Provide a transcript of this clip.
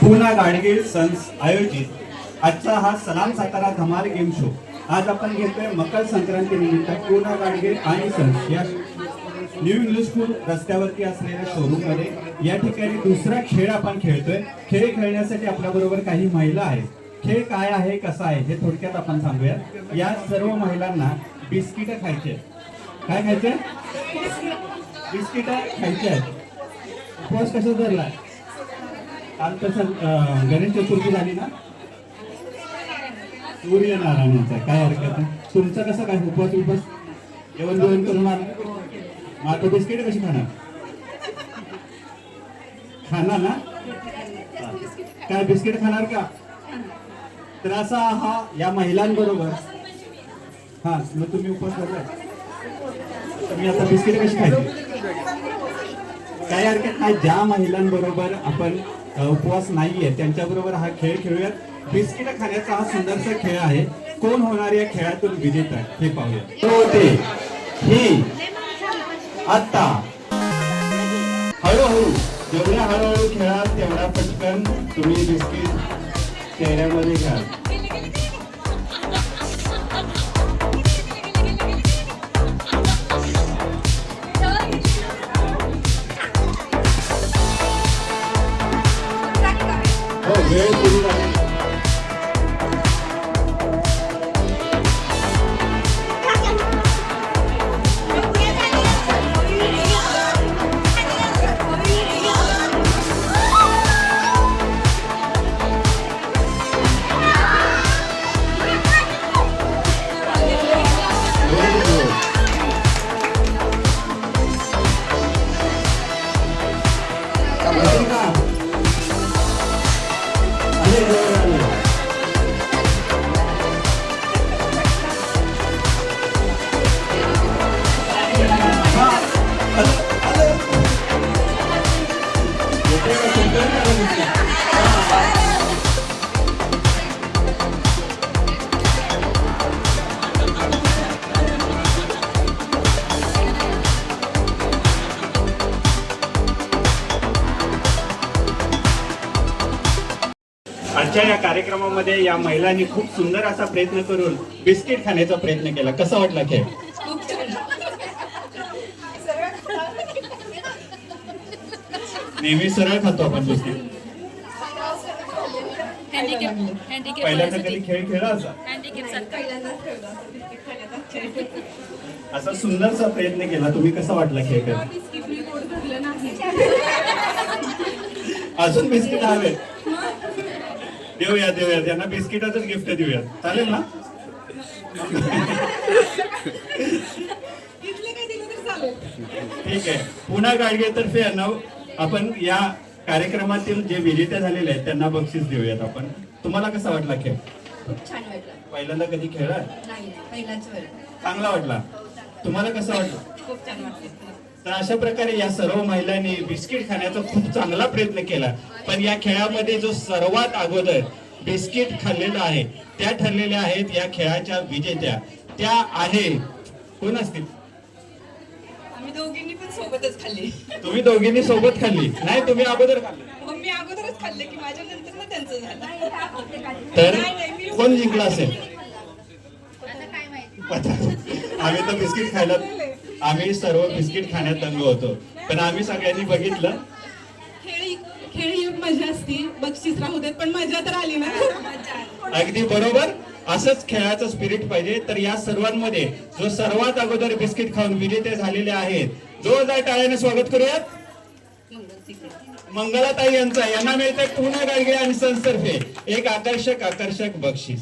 Poona Gadgil sons आयोजित आजचा हा सलाम सातारा धमाल गेम शो आज आपण घेतोय मकर संक्रांती निमित्त पूना गाडगीळ आणि सन्स या न्यू इंग्लिश स्कूल रस्त्यावरती असलेल्या शोरूम मध्ये या ठिकाणी दुसरा खेळ आपण खेळतोय। खेळ खेळण्यासाठी आपल्या बरोबर काही महिला आहेत। खेळ काय आहे कसा आहे हे थोडक्यात आपण सांगूया। या सर्व महिलांना बिस्किट खायचे। काय खायचे? बिस्किट खायचे आहेत। उपवास कसा धरला? काल तसं गणेश चतुर्थी झाली ना, सूर्यनारायणाचा काय हरकत नाही। तुमचं कसं काय उपवास जेवण करून आता बिस्किट कशी खाणार ना? काय बिस्किट खाणार का? तर असा हा या महिलांबरोबर हा मग तुम्ही उपवास करताय, तुम्ही आता बिस्किट कशी खायची? काय हरकत नाही। ज्या महिलांबरोबर आपण उपवास नाहीये त्यांच्याबरोबर हा खेळ खेळूयात। बिस्किट खाण्याचा हा सुंदरसा खेळ आहे। कोण होणार या खेळातून विजेता हे पाहूया। होते ही आता हळूहळू जेवढ्या हळूहळू खेळाल तेवढा पटकन तुम्ही बिस्किट चेहऱ्यामध्ये घ्याल। हो वेळ सुरू झाली। आजच्या या कार्यक्रमामध्ये या महिलांनी खूप सुंदर असा प्रयत्न करून बिस्किट खाण्याचा प्रयत्न केला। कसा वाटला खेळ? नेहमी सरळ खातो आपण बिस्किट। पहिल्यांदा कधी खेळ खेळला असा सुंदरसा प्रयत्न केला तुम्ही? कसा वाटला खेळ खेळ? अजून बिस्किट हवे? देऊया त्यांना बिस्किटाचंच गिफ्ट देऊया, चालेल ना? ठीक आहे। पुन्हा गाडगे तर्फे आपण या कार्यक्रमातील जे विजेते झालेले आहेत त्यांना बक्षीस देऊयात आपण। तुम्हाला कसा वाटला खेळ? खूप छान वाटला। पहिल्यांदा कधी खेळला? नाही, पहिलाच वेळ। चांगला वाटला? तुम्हाला कसं वाटलं? खूप छान वाटलं। तर अशा प्रकारे या सर्व महिलांनी बिस्किट खाण्याचा खूप चांगला प्रयत्न केला। पण या खेळामध्ये जो सर्वात अगोदर बिस्किट खाल्लेला आहे त्या ठरलेल्या आहेत या खेळाच्या विजेत्या। त्या आहे कोण असतील? आम्ही दोघींनी पण सोबतच खाल्ली। तुम्ही दोघींनी सोबत खाल्ली? नाही, तुम्ही अगोदर खाल्ली? मी अगोदरच खाल्ले की माझ्या नंतर मग त्यांचं झालं। तर कोण जिंकला असेल? आम्ही तर बिस्किट खायला, आम्ही सर्व बिस्किट खाण्यात दंग होतो। पण आम्ही सगळ्यांनी बघितलं खेळी एक मजा असती, बक्षीस राहू देत पण मजा तर आली ना। अगदी बरोबर, असंच खेळाचं स्पिरिट पाहिजे। तर या सर्वांमध्ये जो सर्वात अगोदर बिस्किट खाऊन विजेते झालेले आहेत, जोरदार टाळ्याने स्वागत करूयात मंगलाताई यांचा। यांना मिळते पूना गाडगे आणि सन्स तर्फे एक आकर्षक बक्षीस।